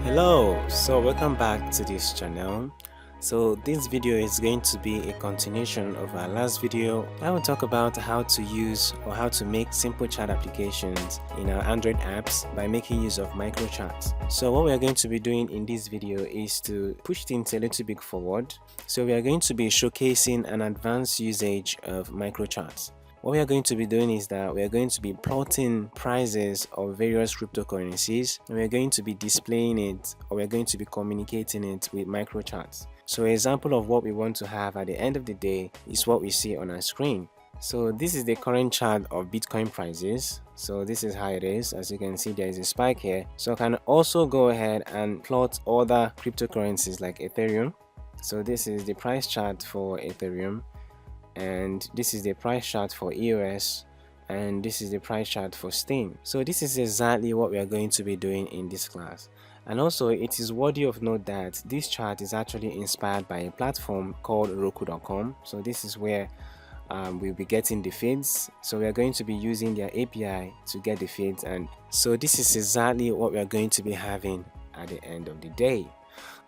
Hello, so welcome back to this channel. So this video is going to be a continuation of our last video. I will talk about how to use or how to make simple chat applications in our Android apps by making use of Microcharts. So what we are going to be doing in this video is to push things a little bit forward. So we are going to be showcasing an advanced usage of Microcharts. What we are going to be doing is that we are going to be plotting prices of various cryptocurrencies, and we are going to be displaying it, or we are going to be communicating it with microcharts. So an example of what we want to have at the end of the day is what we see on our screen. So this is the current chart of Bitcoin prices. So this is how it is. As you can see, there is a spike here. So I can also go ahead and plot other cryptocurrencies like Ethereum. So this is the price chart for Ethereum, and this is the price chart for EOS, and this is the price chart for Steam. So this is exactly what we are going to be doing in this class. And also it is worthy of note that this chart is actually inspired by a platform called Roku.com. So this is where we'll be getting the feeds. So we are going to be using their API to get the feeds, and so this is exactly what we are going to be having at the end of the day.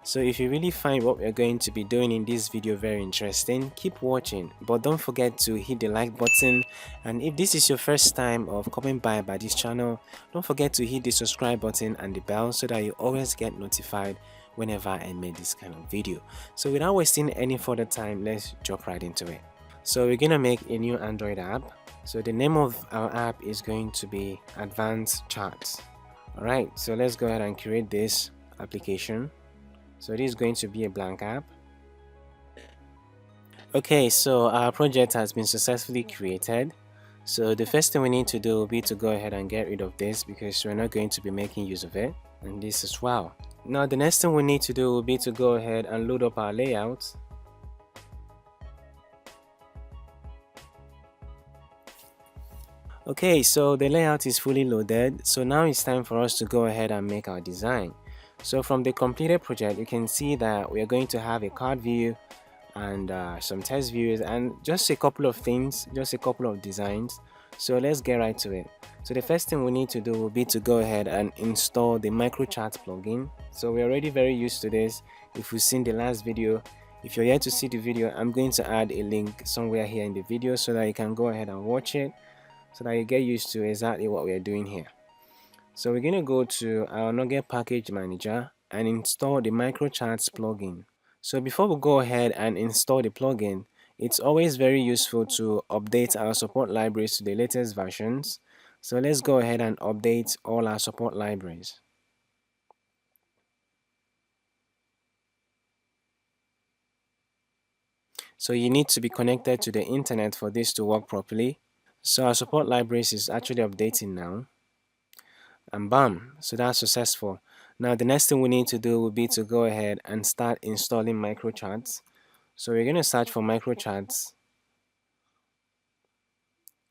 So if you really find what we're going to be doing in this video very interesting, keep watching, but don't forget to hit the like button. And if this is your first time of coming by this channel, don't forget to hit the subscribe button and the bell so that you always get notified whenever I make this kind of video. So without wasting any further time, let's jump right into it. So we're gonna make a new Android app. So the name of our app is going to be Advanced Charts. Alright, so let's go ahead and create this application. So this is going to be a blank app. Okay, so our project has been successfully created. So the first thing we need to do will be to go ahead and get rid of this because we're not going to be making use of it, and this as well. Now the next thing we need to do will be to go ahead and load up our layout. Okay, so the layout is fully loaded. So now it's time for us to go ahead and make our design. So from the completed project, you can see that we are going to have a card view and some test views and just a couple of things, just a couple of designs. So let's get right to it. So the first thing we need to do will be to go ahead and install the Microcharts plugin. So we're already very used to this. If you've seen the last video, if you're yet to see the video, I'm going to add a link somewhere here in the video so that you can go ahead and watch it, so that you get used to exactly what we are doing here. So we're going to go to our Nugget package manager and install the Microcharts plugin. So before we go ahead and install the plugin, it's always very useful to update our support libraries to the latest versions. So let's go ahead and update all our support libraries. So you need to be connected to the internet for this to work properly. So our support libraries is actually updating now. And bam, so that's successful. Now the next thing we need to do will be to go ahead and start installing microcharts. So we're going to search for microcharts,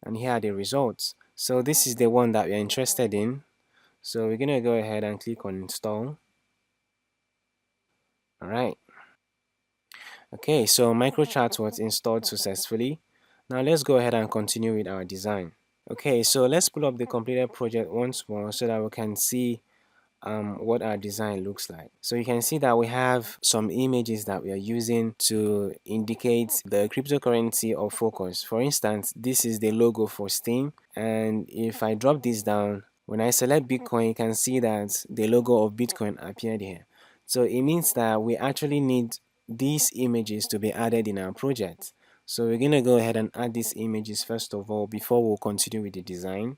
and here are the results. So this is the one that we're interested in. So we're going to go ahead and click on install. Alright. Okay, so microcharts was installed successfully. Now let's go ahead and continue with our design. Okay, so let's pull up the completed project once more so that we can see what our design looks like. So you can see that we have some images that we are using to indicate the cryptocurrency of focus. For instance, this is the logo for Steam, and if I drop this down, when I select Bitcoin, you can see that the logo of Bitcoin appeared here. So it means that we actually need these images to be added in our project. So we're going to go ahead and add these images first of all before we'll continue with the design.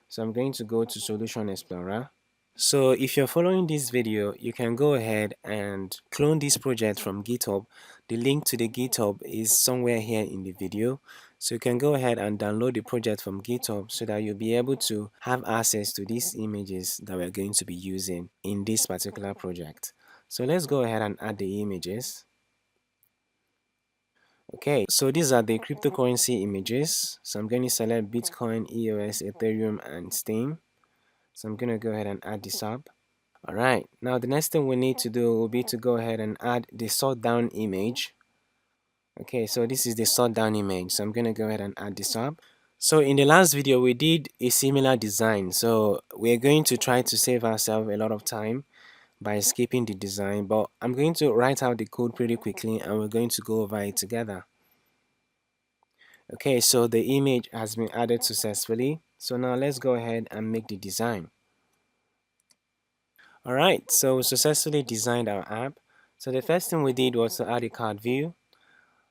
So I'm going to go to Solution Explorer. So if you're following this video, you can go ahead and clone this project from GitHub. The link to the GitHub is somewhere here in the video. So you can go ahead and download the project from GitHub so that you'll be able to have access to these images that we're going to be using in this particular project. So let's go ahead and add the images. Okay, so these are the cryptocurrency images. So I'm going to select Bitcoin, EOS, Ethereum, and Steam. So I'm going to go ahead and add this up. Alright, now the next thing we need to do will be to go ahead and add the sort down image. Okay, so this is the sort down image. So I'm going to go ahead and add this up. So in the last video, we did a similar design. So we're going to try to save ourselves a lot of time. by skipping the design, but I'm going to write out the code pretty quickly and we're going to go over it together. Okay, so the image has been added successfully. So now let's go ahead and make the design. Alright, so we successfully designed our app. So the first thing we did was to add a card view.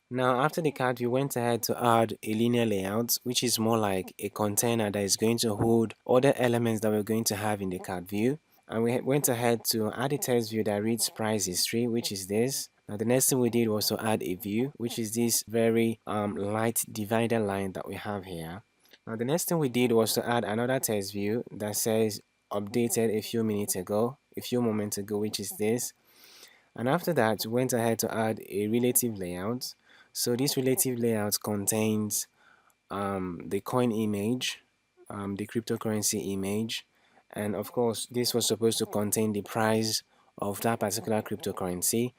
Now after the card view, we went ahead to add a linear layout, which is more like a container that is going to hold other elements that we're going to have in the card view. And we went ahead to add a text view that reads price history, which is this. Now the next thing we did was to add a view, which is this very light divider line that we have here. Now the next thing we did was to add another text view that says updated a few minutes ago, a few moments ago, which is this. And after that, we went ahead to add a relative layout. So this relative layout contains the coin image, the cryptocurrency image, and of course this was supposed to contain the price of that particular cryptocurrency.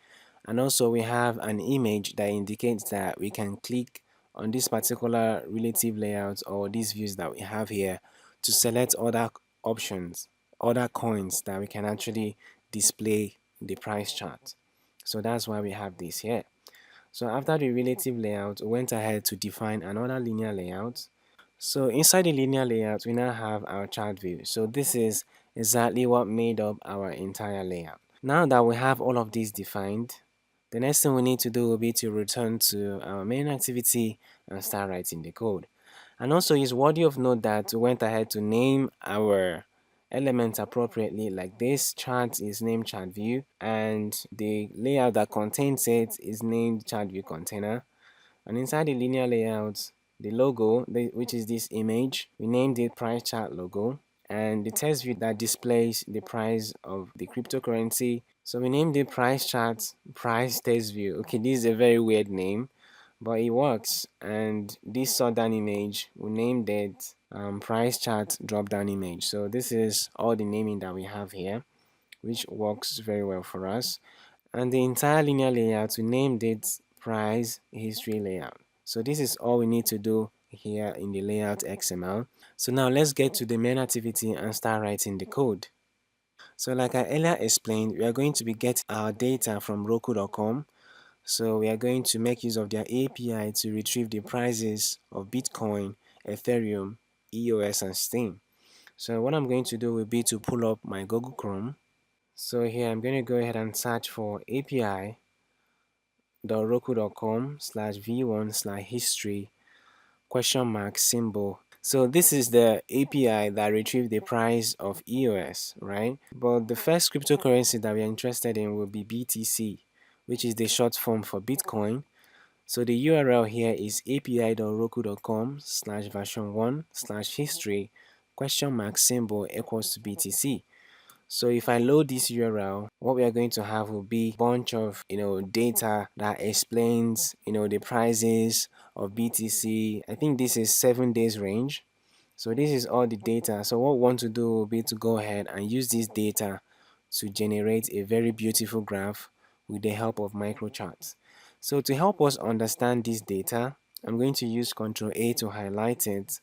And also we have an image that indicates that we can click on this particular relative layout or these views that we have here to select other options, other coins that we can actually display the price chart. So that's why we have this here. So after the relative layout, we went ahead to define another linear layout. So inside the linear layout, we now have our chart view. So this is exactly what made up our entire layout. Now that we have all of these defined, the next thing we need to do will be to return to our main activity and start writing the code. And also it's worthy of note that we went ahead to name our elements appropriately, like this chart is named chart view and the layout that contains it is named chart view container. And inside the linear layout, the logo, which is this image, we named it price chart logo. And the text view that displays the price of the cryptocurrency, so we named it price chart price text view. Okay, this is a very weird name, but it works. And this sort down image, we named it price chart drop down image. So this is all the naming that we have here, which works very well for us. And the entire linear layout, we named it price history layout. So this is all we need to do here in the layout XML. So now let's get to the main activity and start writing the code. So like I earlier explained, we are going to be getting our data from Roku.com. So we are going to make use of their API to retrieve the prices of Bitcoin, Ethereum, EOS, and Steam. So what I'm going to do will be to pull up my Google Chrome. So here I'm going to go ahead and search for api.roku.com/v1/history question mark symbol. So this is the API that retrieved the price of EOS, right? But the first cryptocurrency that we are interested in will be BTC, which is the short form for Bitcoin. So the URL here is api.roku.com/version1/history question mark symbol equals to BTC. So if I load this URL, what we are going to have will be a bunch of data that explains the prices of BTC. I think this is 7 days range. So this is all the data. So what we want to do will be to go ahead and use this data to generate a very beautiful graph with the help of microcharts. So to help us understand this data, I'm going to use Ctrl A to highlight it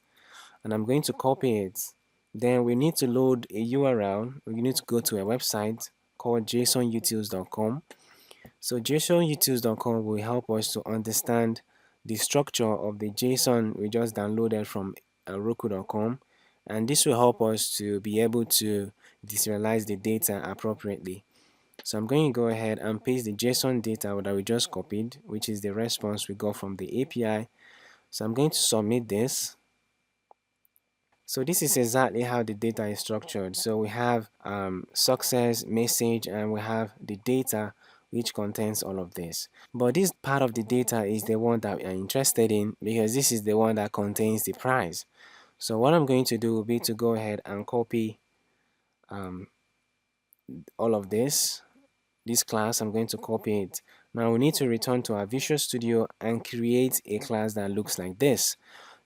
and I'm going to copy it. Then we need to load a URL. We need to go to a website called jasonutils.com. So jasonutils.com will help us to understand the structure of the JSON we just downloaded from Roku.com, and this will help us to be able to visualize the data appropriately. So I'm going to go ahead and paste the JSON data that we just copied, which is the response we got from the API. So I'm going to submit this. So this is exactly how the data is structured. So we have success, message, and we have the data which contains all of this. But this part of the data is the one that we are interested in because this is the one that contains the price. So what I'm going to do will be to go ahead and copy all of this class. I'm going to copy it. Now we need to return to our Visual Studio and create a class that looks like this.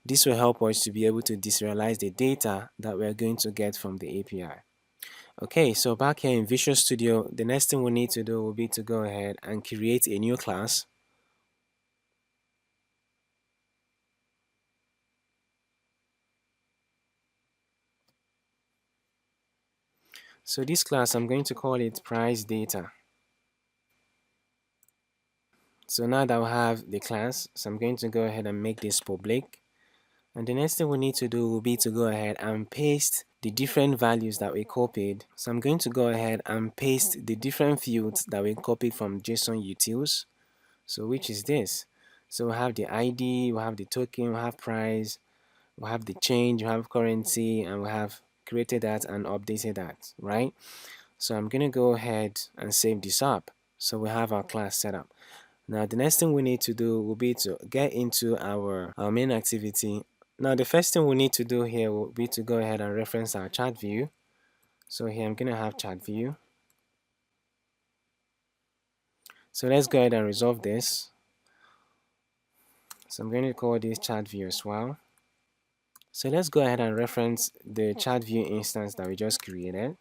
This will help us to be able to deserialize the data that we're going to get from the API. Okay, so back here in Visual Studio, the next thing we need to do will be to go ahead and create a new class. So this class, I'm going to call it price data. So now that we have the class, so I'm going to go ahead and make this public. And the next thing we need to do will be to go ahead and paste the different values that we copied. So I'm going to go ahead and paste the different fields that we copied from JSON utils. So which is this? So we have the ID, we have the token, we have price, we have the change, we have currency, and we have created that and updated that, right? So I'm going to go ahead and save this up. So we have our class set up. Now the next thing we need to do will be to get into our main activity. Now the first thing we need to do here will be to go ahead and reference our chart view. So here I'm going to have chart view. So let's go ahead and resolve this. So I'm going to call this chart view as well. So let's go ahead and reference the chart view instance that we just created.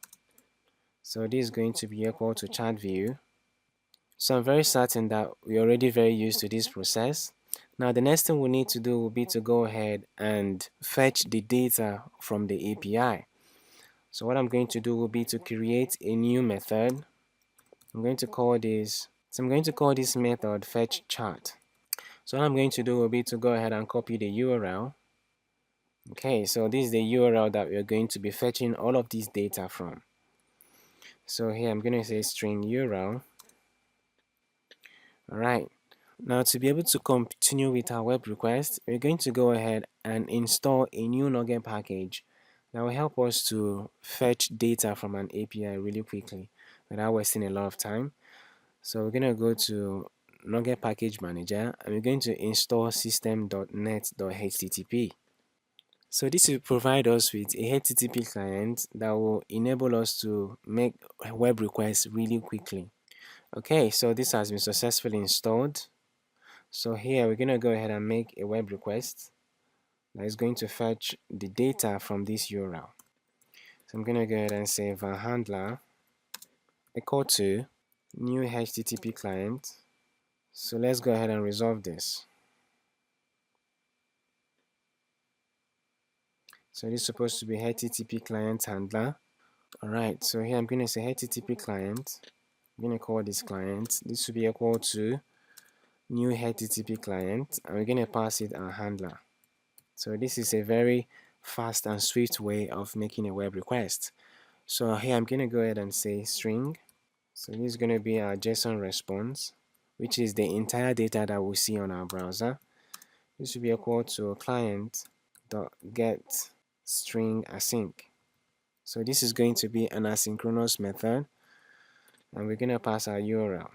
So this is going to be equal to chart view. So I'm very certain that we're already very used to this process. Now the next thing we need to do will be to go ahead and fetch the data from the API. So what I'm going to do will be to create a new method. I'm going to call this method fetch chart. So what I'm going to do will be to go ahead and copy the URL. Okay, so this is the URL that we're going to be fetching all of this data from. So here I'm going to say string URL. Alright, now to be able to continue with our web request, we're going to go ahead and install a new Nugget package that will help us to fetch data from an API really quickly without wasting a lot of time. So we're going to go to Nugget Package Manager and we're going to install system.net.http. So this will provide us with a HTTP client that will enable us to make web requests really quickly. Okay, so this has been successfully installed. So here we're going to go ahead and make a web request that is going to fetch the data from this URL. So I'm going to go ahead and say var handler equal to new HTTP client. So let's go ahead and resolve this. So this is supposed to be HTTP client handler. Alright, so here I'm going to say HTTP client. I'm going to call this client. This will be equal to new HTTP client, and we're going to pass it our handler. So this is a very fast and swift way of making a web request. So here I'm going to go ahead and say string. So this is going to be our JSON response, which is the entire data that we see on our browser. This will be equal to client.get string async. So this is going to be an asynchronous method, and we're going to pass our URL.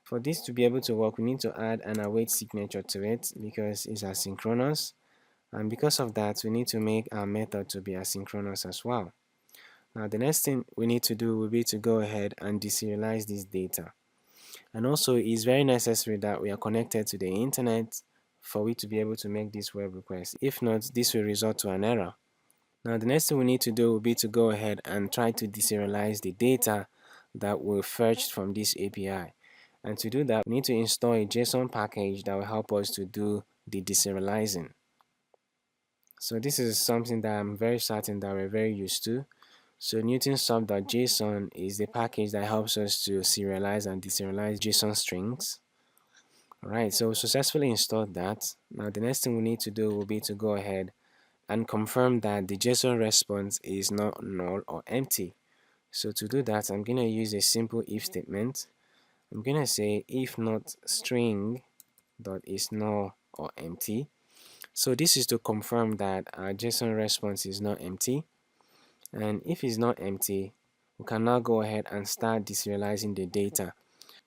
For this to be able to work, we need to add an await signature to it because it's asynchronous, and because of that we need to make our method to be asynchronous as well. Now the next thing we need to do will be to go ahead and deserialize this data, and also it's very necessary that we are connected to the internet for we to be able to make this web request. If not, this will result to an error. Now the next thing we need to do will be to go ahead and try to deserialize the data that we fetched from this API. And to do that, we need to install a JSON package that will help us to do the deserializing. So this is something that I'm very certain that we're very used to. So newtonsub.json is the package that helps us to serialize and deserialize JSON strings. Alright, so we successfully installed that. Now the next thing we need to do will be to go ahead and confirm that the JSON response is not null or empty. So to do that, I'm going to use a simple if statement. I'm going to say if not string dot is null or empty. So this is to confirm that our JSON response is not empty. And if it's not empty, we can now go ahead and start deserializing the data.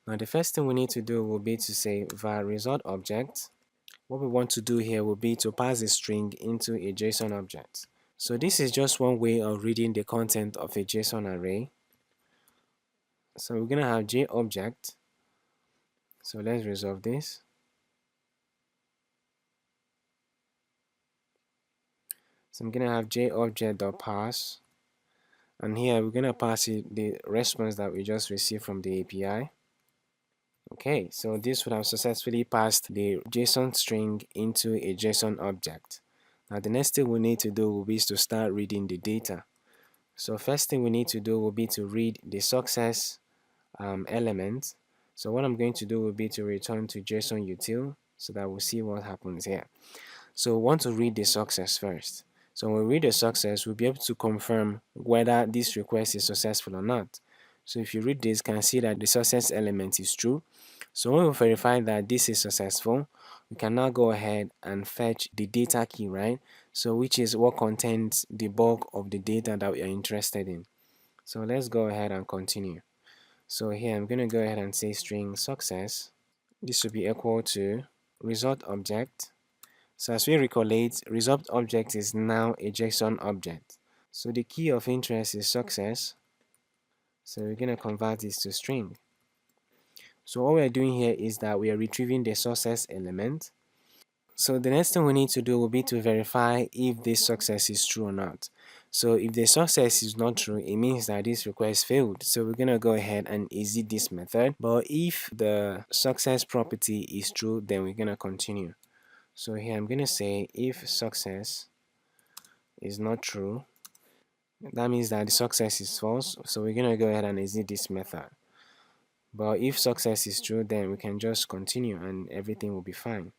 Now the first thing we need to do will be to say var result object. What we want to do here will be to pass a string into a JSON object. So this is just one way of reading the content of a JSON array. So we're going to have JObject. So let's resolve this. So I'm going to have JObject.pass, and here we're going to pass it the response that we just received from the API. Okay, so this would have successfully passed the JSON string into a JSON object. Now the next thing we need to do will be to start reading the data. So first thing we need to do will be to read the success element. So what I'm going to do will be to return to JSON util so that we'll see what happens here. So we want to read the success first. So when we read the success, we'll be able to confirm whether this request is successful or not. So if you read this, you can see that the success element is true. So when we verify that this is successful, we can now go ahead and fetch the data key, right? So which is what contains the bulk of the data that we are interested in. So let's go ahead and continue. So here I'm going to go ahead and say string success. This will be equal to result object. So as we recollect, result object is now a JSON object. So the key of interest is success. So we're going to convert this to string. So what we're doing here is that we are retrieving the success element. So the next thing we need to do will be to verify if this success is true or not. So if the success is not true, it means that this request failed. So we're going to go ahead and exit this method. But if the success property is true, then we're going to continue. So here I'm going to say if success is not true, that means that the success is false. So we're going to go ahead and exit this method. But if success is true, then we can just continue and everything will be fine.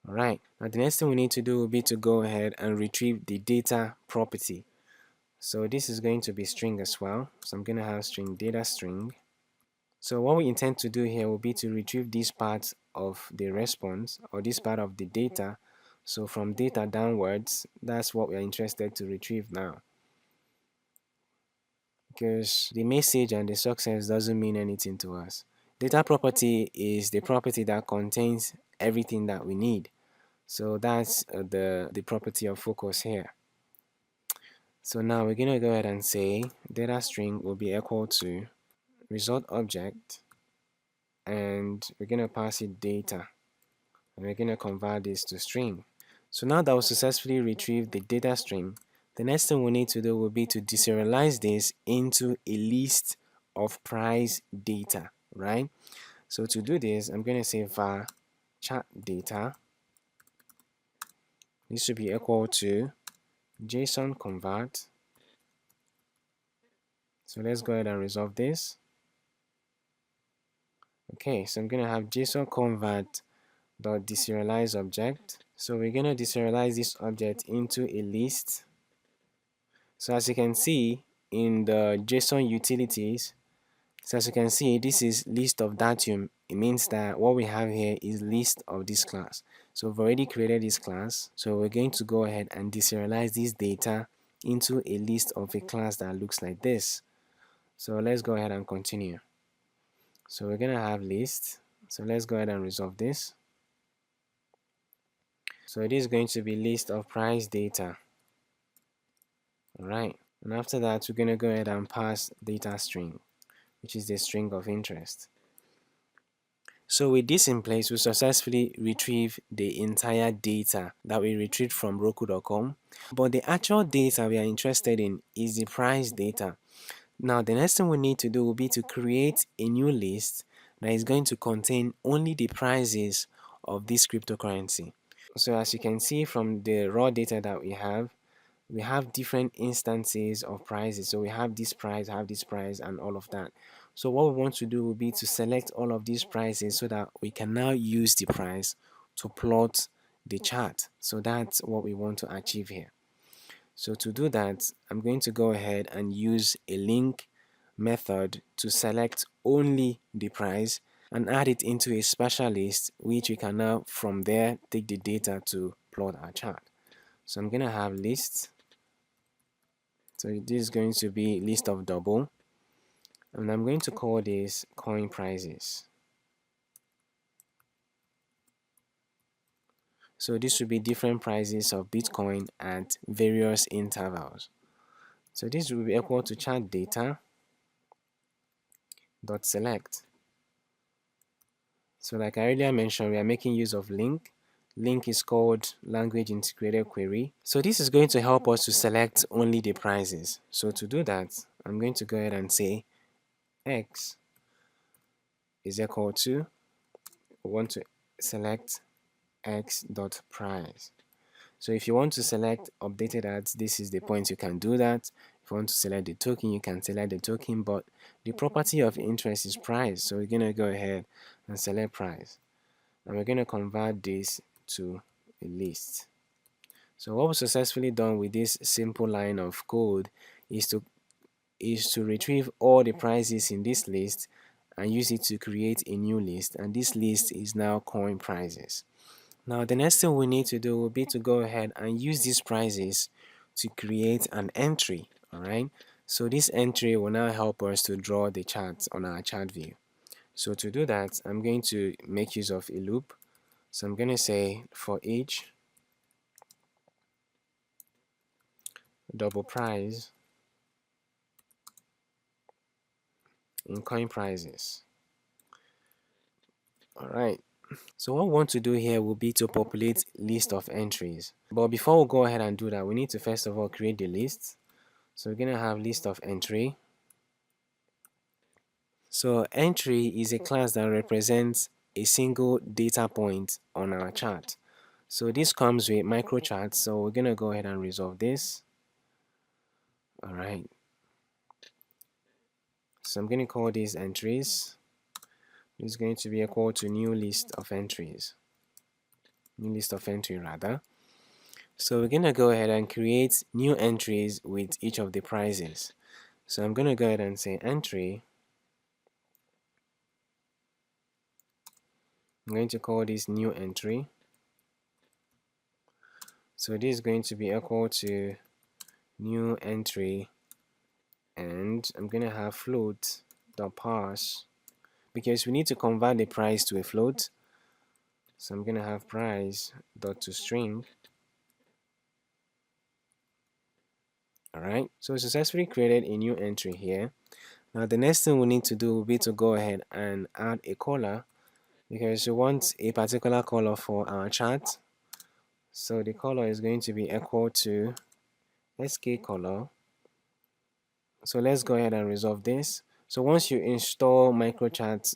Alright, now the next thing we need to do will be to go ahead and retrieve the data property. So this is going to be string as well. So I'm going to have string data string. So what we intend to do here will be to retrieve this part of the response or this part of the data. So from data downwards, that's what we are interested to retrieve now. Because the message and the success doesn't mean anything to us. Data property is the property that contains everything that we need. So that's the property of focus here. So now we're going to go ahead and say data string will be equal to result object, and we're going to pass it data, and we're going to convert this to string. So now that we successfully retrieved the data string, the next thing we need to do will be to deserialize this into a list of price data, right? So to do this, I'm going to say var chart data. This should be equal to JSON convert. So let's go ahead and resolve this. Okay, so I'm going to have JSON convert dot deserialize object. So we're going to deserialize this object into a list. So as you can see in the JSON utilities, so as you can see, this is list of datum. It means that what we have here is list of this class. So we've already created this class. So we're going to go ahead and deserialize this data into a list of a class that looks like this. So let's go ahead and continue. So we're going to have list. So let's go ahead and resolve this. So it is going to be list of price data. Alright, and after that we're going to go ahead and pass data string, which is the string of interest. So with this in place, we successfully retrieve the entire data that we retrieved from Roku.com. But the actual data we are interested in is the price data. Now the next thing we need to do will be to create a new list that is going to contain only the prices of this cryptocurrency. So as you can see from the raw data that we have different instances of prices. So we have this price, and all of that. So what we want to do will be to select all of these prices so that we can now use the price to plot the chart. So that's what we want to achieve here. So to do that, I'm going to go ahead and use a link method to select only the price and add it into a special list, which we can now from there take the data to plot our chart. So I'm going to have list. So this is going to be list of double, and I'm going to call this coin prices. So this will be different prices of Bitcoin at various intervals. So this will be equal to chart data dot select. So like I earlier mentioned, we are making use of link. Link is called language integrated query. So this is going to help us to select only the prices. So to do that, I'm going to go ahead and say x is equal to, we want to select x dot price. So if you want to select updated ads, this is the point you can do that. If you want to select the token, you can select the token, but the property of interest is price. So we're going to go ahead and select price. And we're going to convert this to a list. So what we've successfully done with this simple line of code is to retrieve all the prices in this list and use it to create a new list, and this list is now coin prices. Now the next thing we need to do will be to go ahead and use these prices to create an entry. Alright, so this entry will now help us to draw the chart on our chart view. So to do that, I'm going to make use of a loop. So I'm going to say for each double price in coin prices. Alright, so what we want to do here will be to populate list of entries. But before we go ahead and do that, we need to first of all create the list. So we're going to have list of entry. So entry is a class that represents a single data point on our chart. So this comes with microcharts. So we're going to go ahead and resolve this. Alright. So I'm going to call these entries. This is going to be equal to new list of entries. New list of entry rather. So we're going to go ahead and create new entries with each of the prices. So I'm going to go ahead and say entry. I'm going to call this new entry. So this is going to be equal to new entry, and I'm going to have float.parse because we need to convert the price to a float. So I'm going to have price.toString. Alright, so we successfully created a new entry here. Now the next thing we need to do will be to go ahead and add a color, because we want a particular color for our chart. So the color is going to be equal to SK color. So let's go ahead and resolve this. So once you install Microcharts,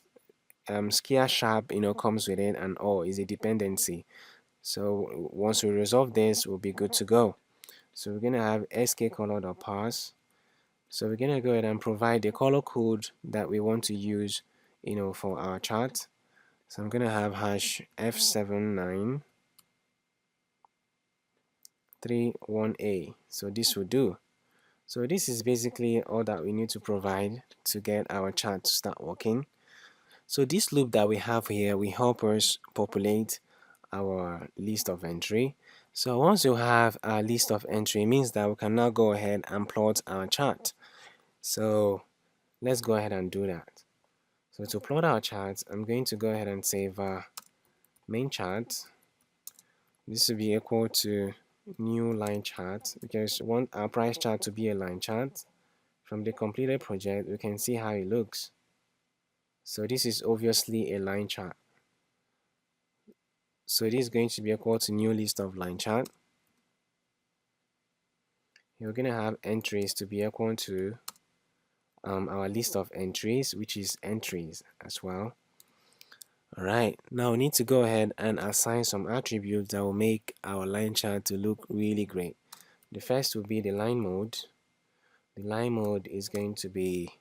Skia Sharp comes with it, and all is a dependency. So once we resolve this, we'll be good to go. So we're gonna have skcolor.parse. So we're gonna go ahead and provide the color code that we want to use for our chart. So I'm gonna have hash F7931A. So this will do. So this is basically all that we need to provide to get our chart to start working. So this loop that we have here will help us populate our list of entry. So once you have a list of entry, it means that we can now go ahead and plot our chart. So let's go ahead and do that. So to plot our chart, I'm going to go ahead and say var main chart. This will be equal to new line chart, because we want our price chart to be a line chart. From the completed project, we can see how it looks. So this is obviously a line chart. So this is going to be equal to new list of line chart. You're going to have entries to be equal to our list of entries, which is entries as well. Alright, now we need to go ahead and assign some attributes that will make our line chart to look really great. The first will be the line mode. The line mode is going to be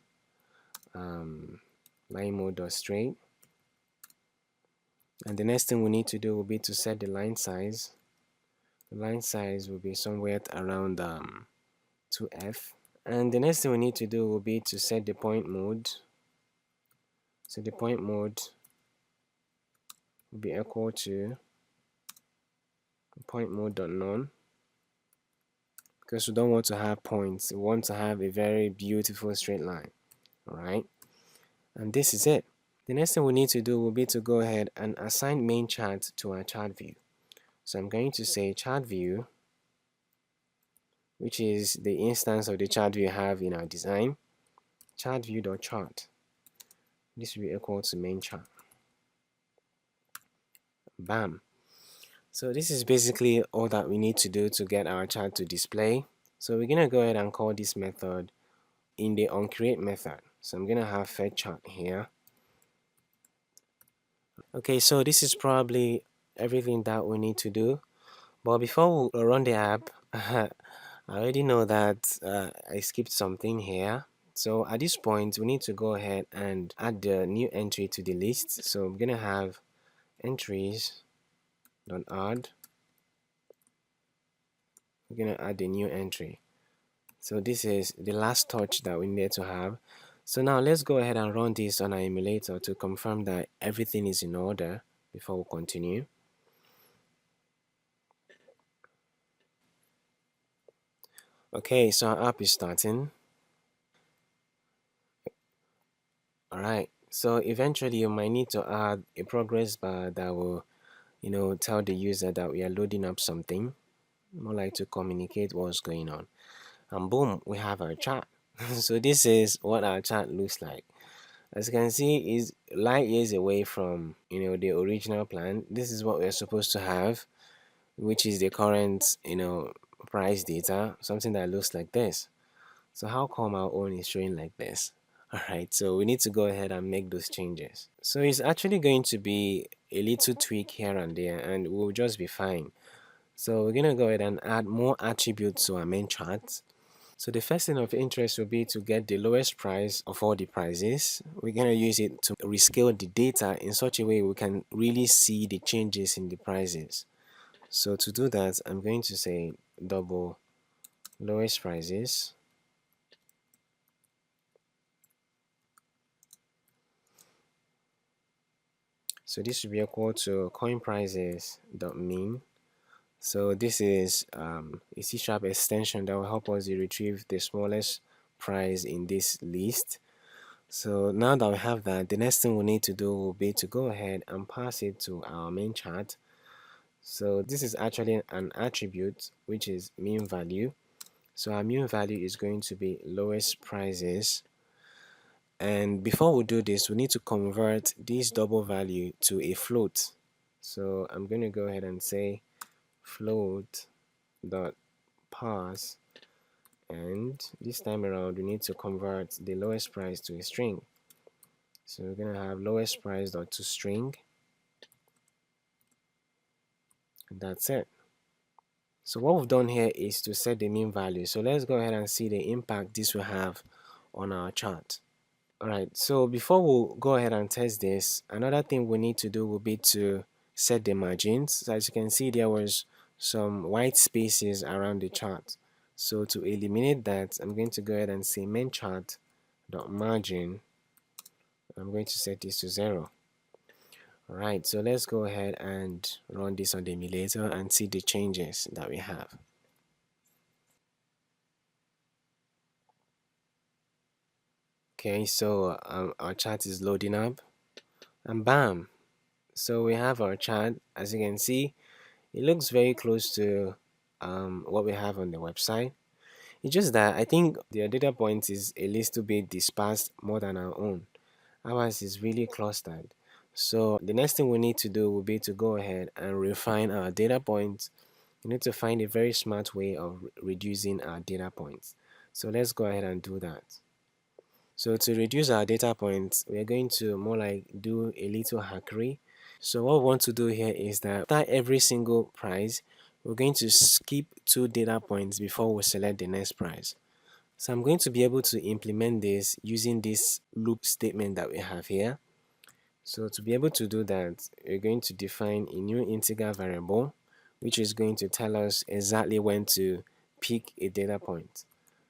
line mode.straight. And the next thing we need to do will be to set the line size. The line size will be somewhere around 2f. And the next thing we need to do will be to set the point mode. So the point mode will be equal to point mode.none, because we don't want to have points. We want to have a very beautiful straight line. Alright, and this is it. The next thing we need to do will be to go ahead and assign main chart to our chart view. So I'm going to say chart view, which is the instance of the chart view we have in our design. Chart view.chart. This will be equal to main chart. Bam. So this is basically all that we need to do to get our chart to display. So we're gonna go ahead and call this method in the onCreate method. So I'm gonna have fetch chart here. Okay, so this is probably everything that we need to do. But before we run the app, I already know that I skipped something here. So at this point, we need to go ahead and add the new entry to the list. So I'm gonna have entries dot add. We're gonna add a new entry. So this is the last touch that we need to have. So now let's go ahead and run this on our emulator to confirm that everything is in order before we continue. Okay, so our app is starting. Alright, so eventually you might need to add a progress bar that will, tell the user that we are loading up something, more like to communicate what's going on. And boom, we have our chat. So this is what our chat looks like. As you can see, is light years away from the original plan. This is what we're supposed to have, which is the current price data, something that looks like this. So how come our own is showing like this? Alright, so we need to go ahead and make those changes. So it's actually going to be a little tweak here and there, and we'll just be fine. So we're gonna go ahead and add more attributes to our main chart. So the first thing of interest will be to get the lowest price of all the prices. We're going to use it to rescale the data in such a way we can really see the changes in the prices. So to do that, I'm going to say double lowest prices. So this should be equal to coin prices dot mean. So this is a C# extension that will help us retrieve the smallest price in this list. So now that we have that, the next thing we need to do will be to go ahead and pass it to our main chart. So this is actually an attribute which is mean value. So our mean value is going to be lowest prices. And before we do this, we need to convert this double value to a float. So I'm going to go ahead and say float dot parse, and this time around we need to convert the lowest price to a string. So we're going to have lowest price dot to string, and that's it. So what we've done here is to set the mean value. So let's go ahead and see the impact this will have on our chart. Alright, so before we go ahead and test this, another thing we need to do will be to set the margins. So as you can see, there was some white spaces around the chart. So to eliminate that, I'm going to go ahead and say main chart dot margin. I'm going to set this to 0. Alright, so let's go ahead and run this on the emulator and see the changes that we have. Okay, so our chart is loading up, and bam, so we have our chart. As you can see, it looks very close to what we have on the website. It's just that I think their data point is a little bit dispersed more than our own. Ours is really clustered. So the next thing we need to do will be to go ahead and refine our data points. We need to find a very smart way of reducing our data points. So let's go ahead and do that. So to reduce our data points, we are going to more like do a little hackery. So what we want to do here is that after every single price, we're going to skip 2 data points before we select the next price. So I'm going to be able to implement this using this loop statement that we have here. So to be able to do that, we're going to define a new integer variable, which is going to tell us exactly when to pick a data point.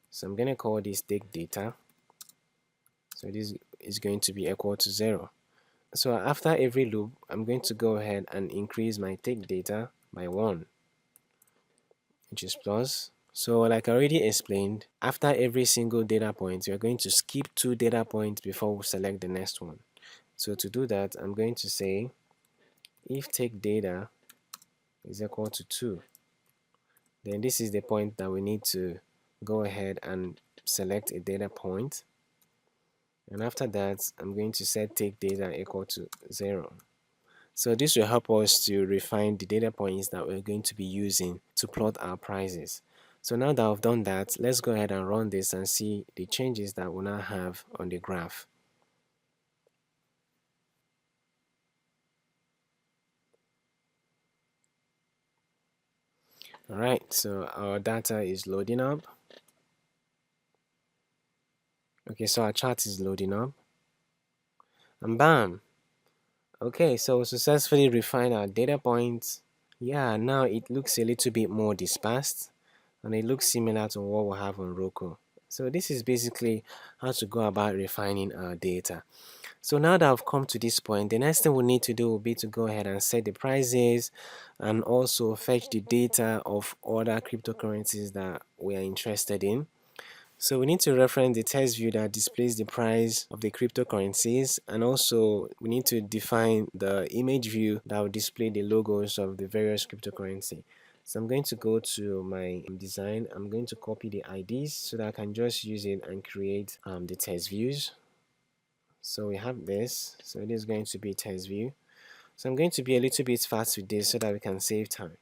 So I'm going to call this take data. So this is going to be equal to 0. So after every loop, I'm going to go ahead and increase my take data by 1, which is plus. So like I already explained, after every single data point, we are going to skip 2 data points before we select the next one. So to do that, I'm going to say if take data is equal to 2, then this is the point that we need to go ahead and select a data point. And after that, I'm going to set take data equal to 0. So this will help us to refine the data points that we're going to be using to plot our prices. So now that I've done that, let's go ahead and run this and see the changes that we'll now have on the graph. Alright, so our data is loading up. Okay, so our chart is loading up. And bam! Okay, so we successfully refined our data points. Yeah, now it looks a little bit more dispersed and it looks similar to what we have on Roku. So this is basically how to go about refining our data. So now that I've come to this point, the next thing we need to do will be to go ahead and set the prices and also fetch the data of other cryptocurrencies that we are interested in. So we need to reference the text view that displays the price of the cryptocurrencies, and also we need to define the image view that will display the logos of the various cryptocurrency. So I'm going to go to my design. I'm going to copy the IDs so that I can just use it and create the text views. So we have this. So it is going to be text view. So I'm going to be a little bit fast with this so that we can save time.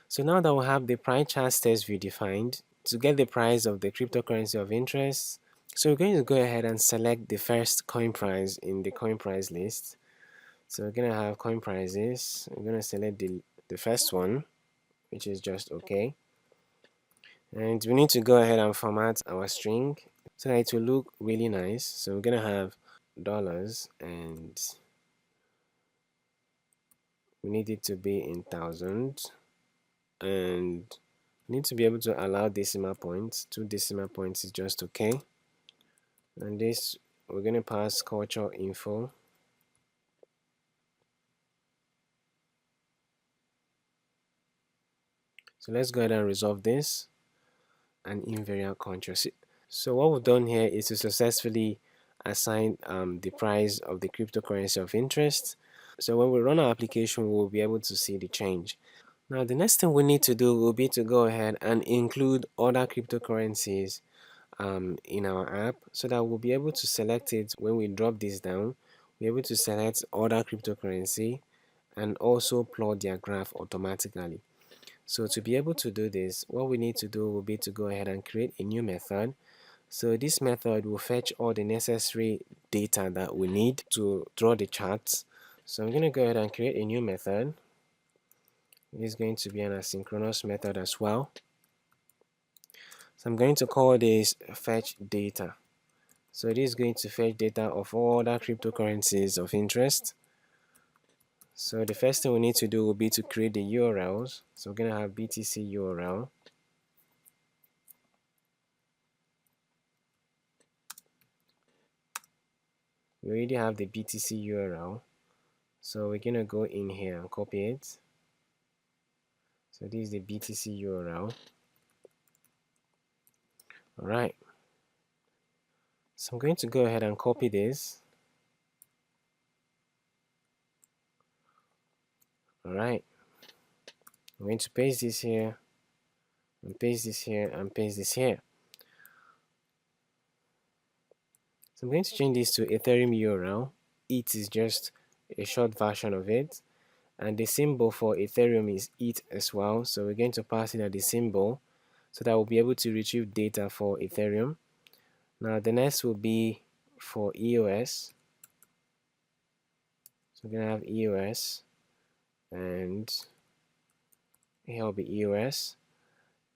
So now that we have the price chart text view defined, to get the price of the cryptocurrency of interest, so we're going to go ahead and select the first coin price in the coin price list. So we're going to have coin prices. We're going to select the first one, which is just OK. And we need to go ahead and format our string so that it will look really nice. So we're going to have dollars, and we need it to be in thousands, and need to be able to allow decimal points. 2 decimal points is just okay. And this, we're going to pass culture info. So let's go ahead and resolve this, and invariant control. So what we've done here is to successfully assign the price of the cryptocurrency of interest. So when we run our application, we'll be able to see the change. Now the next thing we need to do will be to go ahead and include other cryptocurrencies in our app, so that we'll be able to select it when we drop this down. We're able to select other cryptocurrency and also plot their graph automatically. So to be able to do this, what we need to do will be to go ahead and create a new method. So this method will fetch all the necessary data that we need to draw the charts. So I'm going to go ahead and create a new method. It is going to be an asynchronous method as well. So I'm going to call this fetch data. So it is going to fetch data of all other cryptocurrencies of interest. So the first thing we need to do will be to create the URLs. So we're going to have BTC URL. We already have the BTC URL. So we're going to go in here and copy it. So this is the BTC URL. Alright. So I'm going to go ahead and copy this. Alright. I'm going to paste this here, and paste this here, and paste this here. So I'm going to change this to Ethereum URL. It is just a short version of it. And the symbol for Ethereum is ETH as well. So we're going to pass in at the symbol so that we'll be able to retrieve data for Ethereum. Now the next will be for EOS. So we're going to have EOS, and here will be EOS.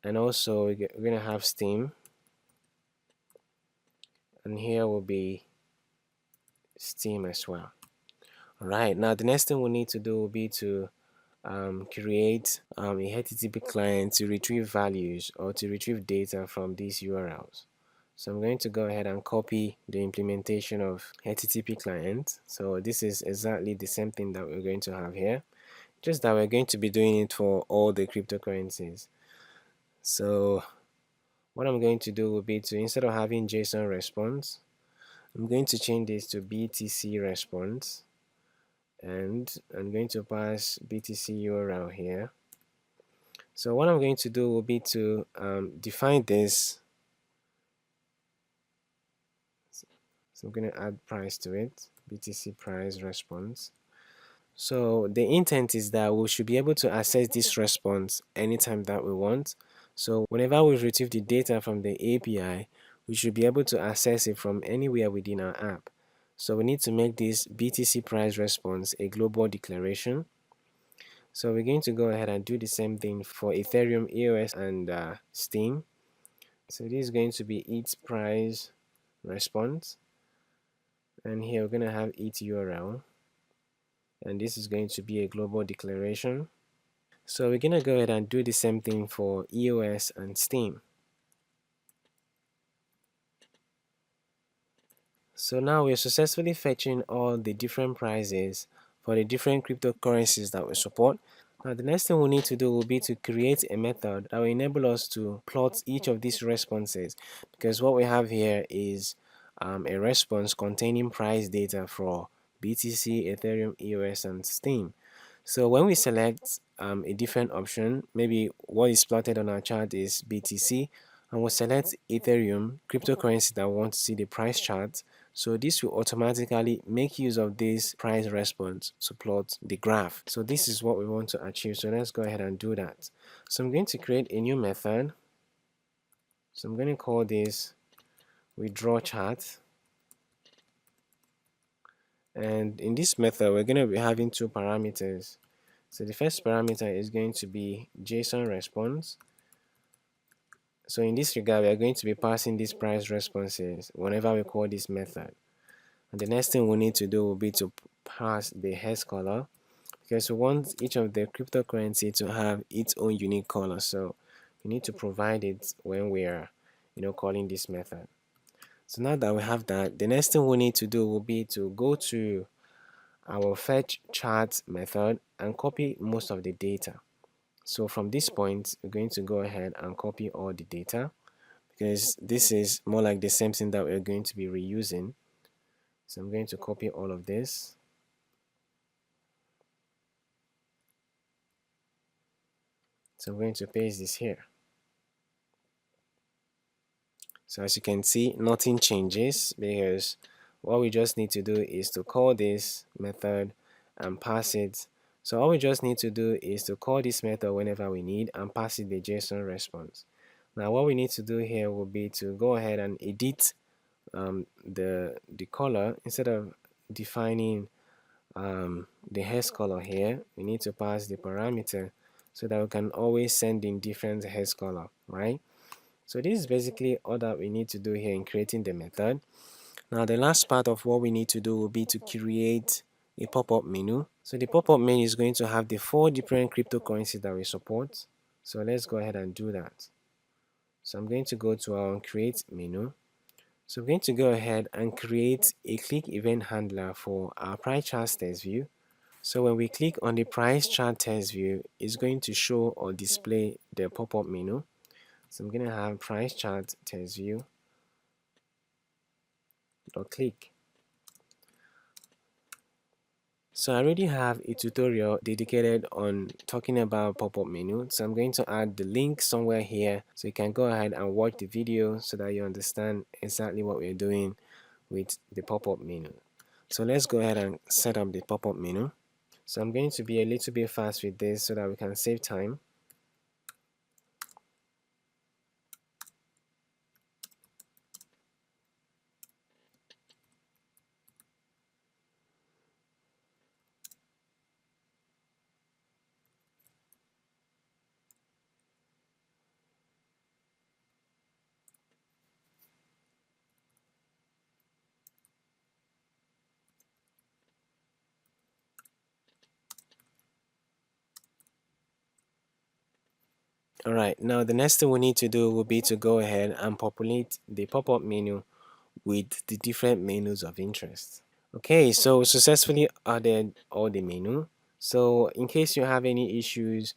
And also we're going to have Steam, and here will be Steam as well. Alright, now the next thing we need to do will be to create a HTTP client to retrieve values or to retrieve data from these URLs. So I'm going to go ahead and copy the implementation of HTTP client. So this is exactly the same thing that we're going to have here, just that we're going to be doing it for all the cryptocurrencies. So what I'm going to do will be to, instead of having JSON response, I'm going to change this to BTC response, and I'm going to pass BTC URL here. So what I'm going to do will be to define this. So I'm going to add price to it, BTC price response. So the intent is that we should be able to access this response anytime that we want. So whenever we retrieve the data from the API, we should be able to access it from anywhere within our app. So we need to make this BTC price response a global declaration. So we're going to go ahead and do the same thing for Ethereum, EOS, and Steam. So this is going to be its price response, and here we're going to have its URL, and this is going to be a global declaration. So we're going to go ahead and do the same thing for EOS and Steam. So now we're successfully fetching all the different prices for the different cryptocurrencies that we support. Now the next thing we need to do will be to create a method that will enable us to plot each of these responses, because what we have here is a response containing price data for BTC, Ethereum, EOS, and Steam. So when we select a different option, maybe what is plotted on our chart is BTC, and we'll select Ethereum, cryptocurrency that we want to see the price chart. So this will automatically make use of this price response to plot the graph. So this is what we want to achieve. So let's go ahead and do that. So I'm going to create a new method. So I'm going to call this withdraw chart. And in this method, we're going to be having two parameters. So the first parameter is going to be JSON response. So in this regard, we are going to be passing these price responses whenever we call this method. And the next thing we need to do will be to pass the hex color, because we want each of the cryptocurrency to have its own unique color. So we need to provide it when we are, calling this method. So now that we have that, the next thing we need to do will be to go to our fetch chart method and copy most of the data. So from this point, we're going to go ahead and copy all the data, because this is more like the same thing that we're going to be reusing. So I'm going to copy all of this. So I'm going to paste this here. So as you can see, nothing changes, because what we just need to do is to call this method and pass it. So all we just need to do is to call this method whenever we need and pass it the JSON response. Now what we need to do here will be to go ahead and edit the color. Instead of defining the hex color here, we need to pass the parameter so that we can always send in different hex color, right? So this is basically all that we need to do here in creating the method. Now the last part of what we need to do will be to create a pop-up menu. So the pop-up menu is going to have the 4 different cryptocurrencies that we support. So let's go ahead and do that. So I'm going to go to our create menu. So I'm going to go ahead and create a click event handler for our price chart text view. So when we click on the price chart text view, it's going to show or display the pop-up menu. So I'm going to have price chart text view dot click. So I already have a tutorial dedicated on talking about pop-up menu. So I'm going to add the link somewhere here, so you can go ahead and watch the video so that you understand exactly what we're doing with the pop-up menu. So let's go ahead and set up the pop-up menu. So I'm going to be a little bit fast with this so that we can save time. Alright, now the next thing we need to do will be to go ahead and populate the pop-up menu with the different menus of interest. Okay, so we successfully added all the menu. So in case you have any issues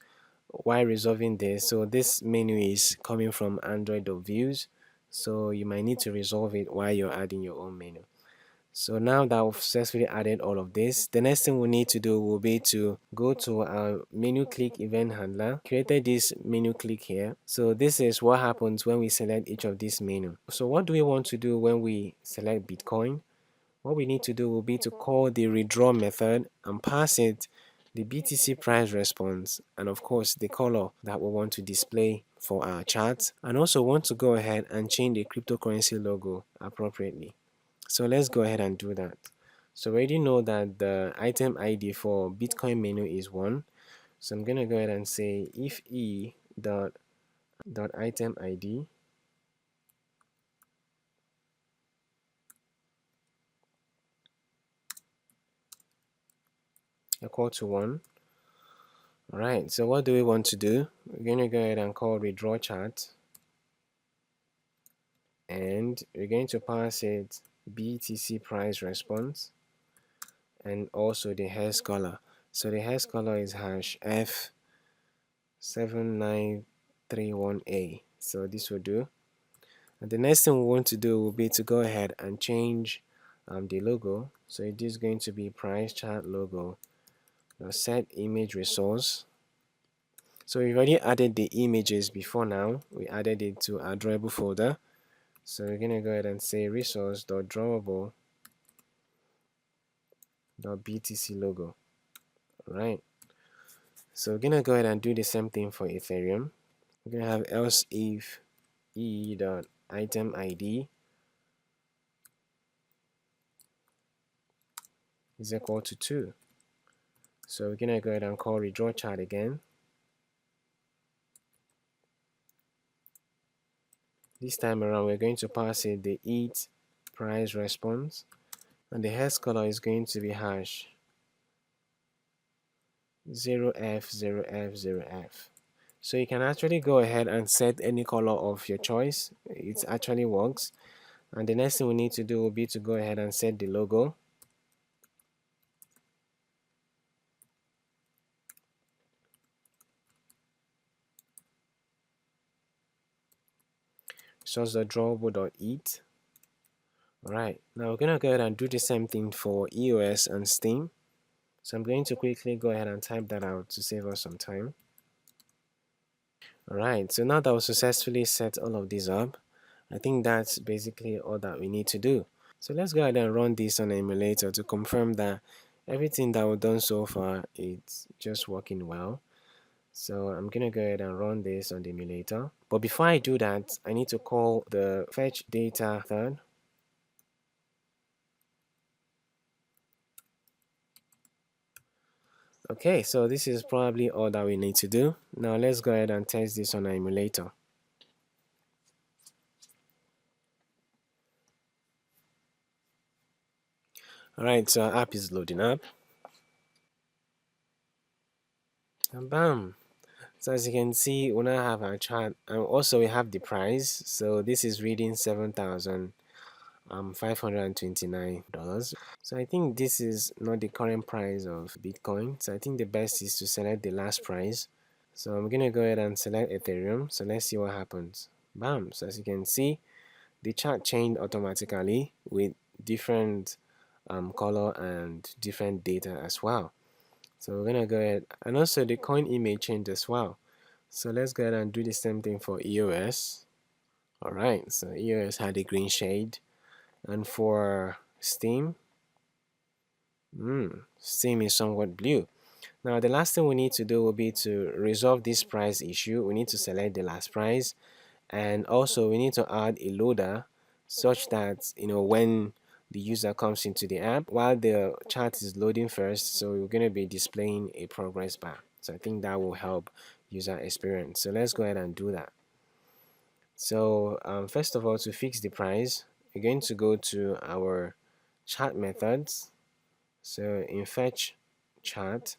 while resolving this, so this menu is coming from Android.views, so you might need to resolve it while you're adding your own menu. So now that we've successfully added all of this, the next thing we need to do will be to go to our menu click event handler. Created this menu click here. So this is what happens when we select each of these menu. So what do we want to do when we select Bitcoin? What we need to do will be to call the redraw method and pass it the BTC price response, and of course the color that we want to display for our chart, and also want to go ahead and change the cryptocurrency logo appropriately. So let's go ahead and do that. So we already know that the item ID for Bitcoin menu is 1. So I'm going to go ahead and say if e dot item id equal to 1. Alright, so what do we want to do? We're going to go ahead and call redraw chart, and we're going to pass it BTC price response and also the hash color. So the hash color is hash F7931A. So this will do. And the next thing we want to do will be to go ahead and change the logo. So it is going to be price chart logo. Now set image resource. So we've already added the images before now. We added it to our drawable folder. So we're going to go ahead and say resource.drawable.btc logo. Alright. So we're going to go ahead and do the same thing for Ethereum. We're going to have else if e.item id is equal to 2. So we're going to go ahead and call redraw chart again. This time around, we're going to pass it the ETH price response, and the hash color is going to be hash 0f0f0f. So you can actually go ahead and set any color of your choice. It actually works. And the next thing we need to do will be to go ahead and set the logo. Source.drawable.eth. Alright, now we're going to go ahead and do the same thing for EOS and Steam. So I'm going to quickly go ahead and type that out to save us some time. Alright, so now that we successfully set all of these up, I think that's basically all that we need to do. So let's go ahead and run this on an emulator to confirm that everything that we've done so far is just working well. So I'm going to go ahead and run this on the emulator. But before I do that, I need to call the fetch data method. Okay, so this is probably all that we need to do. Now let's go ahead and test this on our emulator. Alright, so our app is loading up. And bam! So as you can see, we now have our chart, and also we have the price. So this is reading $7,529. So I think this is not the current price of Bitcoin. So I think the best is to select the last price. So I'm gonna go ahead and select Ethereum. So let's see what happens. Bam! So as you can see, the chart changed automatically with different color and different data as well. So we're gonna go ahead, and also the coin image changed as well. So let's go ahead and do the same thing for EOS. Alright, so EOS had a green shade, and for Steam, Steam is somewhat blue. Now the last thing we need to do will be to resolve this price issue. We need to select the last price, and also we need to add a loader such that when the user comes into the app, while the chart is loading first, so we're going to be displaying a progress bar. So I think that will help user experience. So let's go ahead and do that. So first of all, to fix the price, we're going to go to our chart methods. So in fetch chart,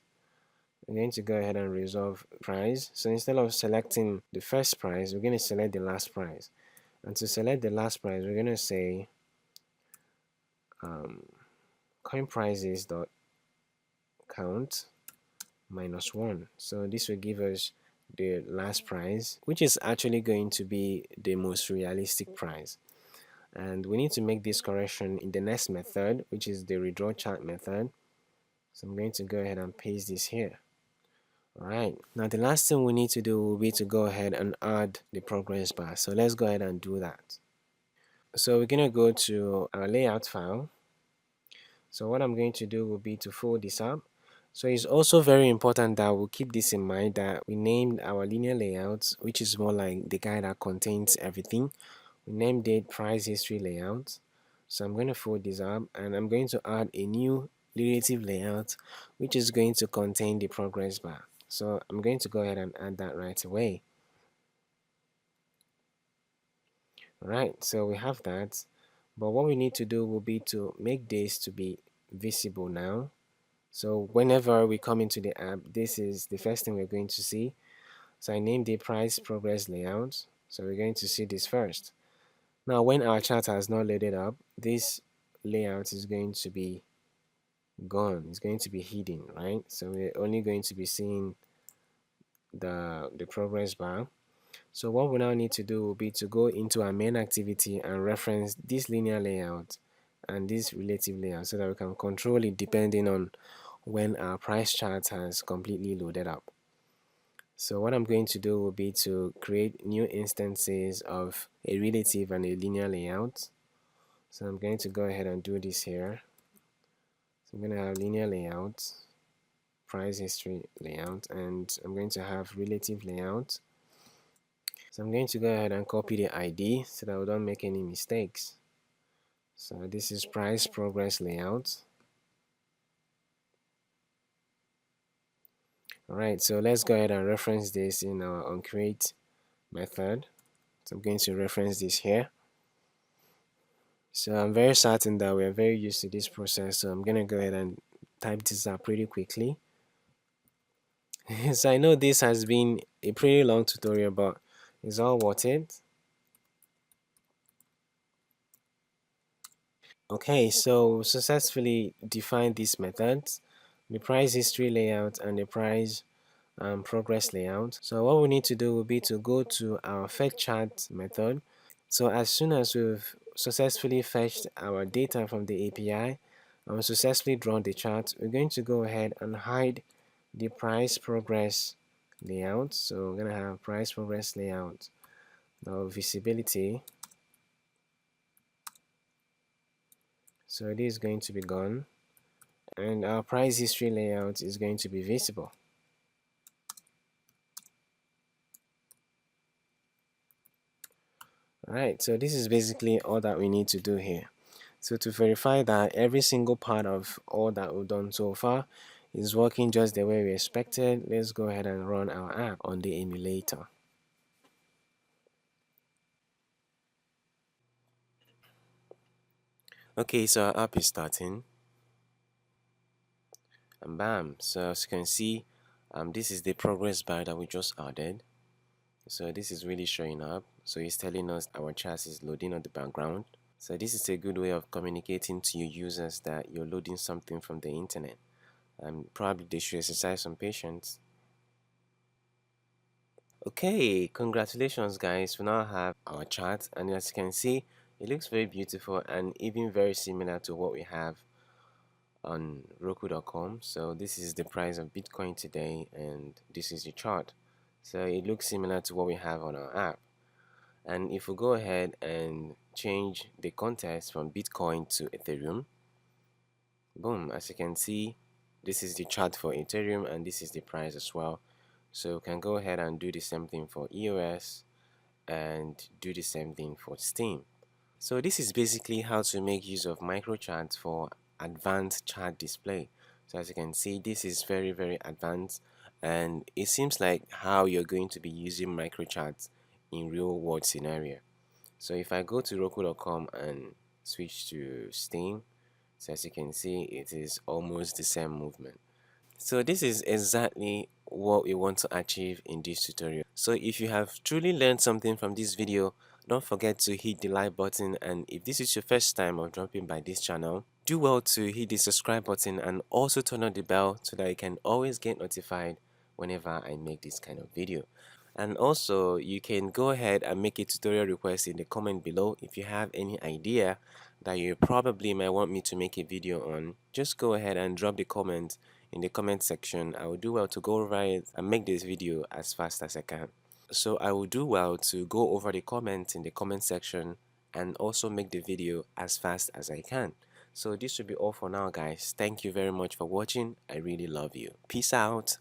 we're going to go ahead and resolve price. So instead of selecting the first price, we're going to select the last price. And to select the last price, we're going to say coin prices dot count -1. So this will give us the last price, which is actually going to be the most realistic price. And we need to make this correction in the next method, which is the redraw chart method. So I'm going to go ahead and paste this here. Alright, now the last thing we need to do will be to go ahead and add the progress bar. So let's go ahead and do that. So we're going to go to our layout file. So what I'm going to do will be to fold this up. So it's also very important that we keep this in mind, that we named our linear layout, which is more like the guide that contains everything. We named it price history layout. So I'm going to fold this up, and I'm going to add a new relative layout, which is going to contain the progress bar. So I'm going to go ahead and add that right away. Alright, so we have that, but what we need to do will be to make this to be visible now. So whenever we come into the app, this is the first thing we're going to see. So I named the price progress layout. So we're going to see this first. Now when our chart has not loaded up, this layout is going to be gone. It's going to be hidden, right? So we're only going to be seeing the progress bar. So what we now need to do will be to go into our main activity and reference this linear layout and this relative layout so that we can control it depending on when our price chart has completely loaded up. So what I'm going to do will be to create new instances of a relative and a linear layout. So I'm going to go ahead and do this here. So I'm going to have linear layout, price history layout, and I'm going to have relative layout. So I'm going to go ahead and copy the ID so that we don't make any mistakes. So this is price progress layout. Alright, so let's go ahead and reference this in our onCreate method. So I'm going to reference this here. So I'm very certain that we're very used to this process, so I'm going to go ahead and type this up pretty quickly. So I know this has been a pretty long tutorial, but it's all worth it. Okay, so successfully defined these methods, the price history layout and the price progress layout. So what we need to do will be to go to our fetch chart method. So as soon as we've successfully fetched our data from the API and successfully drawn the chart, we're going to go ahead and hide the price progress layout. So we're going to have price progress layout. Now visibility. So it is going to be gone, and our price history layout is going to be visible. Alright, so this is basically all that we need to do here. So to verify that every single part of all that we've done so far is working just the way we expected, let's go ahead and run our app on the emulator. Okay, so our app is starting, and bam, so as you can see, this is the progress bar that we just added. So this is really showing up, so it's telling us our chart is loading on the background. So this is a good way of communicating to your users that you're loading something from the internet. Probably they should exercise some patience. Okay, congratulations guys, we now have our chart, and as you can see, it looks very beautiful and even very similar to what we have on Roku.com. So this is the price of Bitcoin today, and this is the chart. So it looks similar to what we have on our app. And if we go ahead and change the context from Bitcoin to Ethereum, boom, as you can see, this is the chart for Ethereum and this is the price as well. So we can go ahead and do the same thing for EOS and do the same thing for Steam. So this is basically how to make use of microcharts for advanced chart display. So as you can see, this is very advanced, and it seems like how you're going to be using microcharts in real world scenario. So if I go to Roku.com and switch to Steam, so as you can see, it is almost the same movement. So this is exactly what we want to achieve in this tutorial. So if you have truly learned something from this video, don't forget to hit the like button, and if this is your first time of dropping by this channel, do well to hit the subscribe button and also turn on the bell so that you can always get notified whenever I make this kind of video. And also, you can go ahead and make a tutorial request in the comment below. If you have any idea that you probably might want me to make a video on, just go ahead and drop the comment in the comment section. I will do well to go over it and make this video as fast as I can. So I will do well to go over the comments in the comment section and also make the video as fast as I can. So this will be all for now guys. Thank you very much for watching. I really love you. Peace out.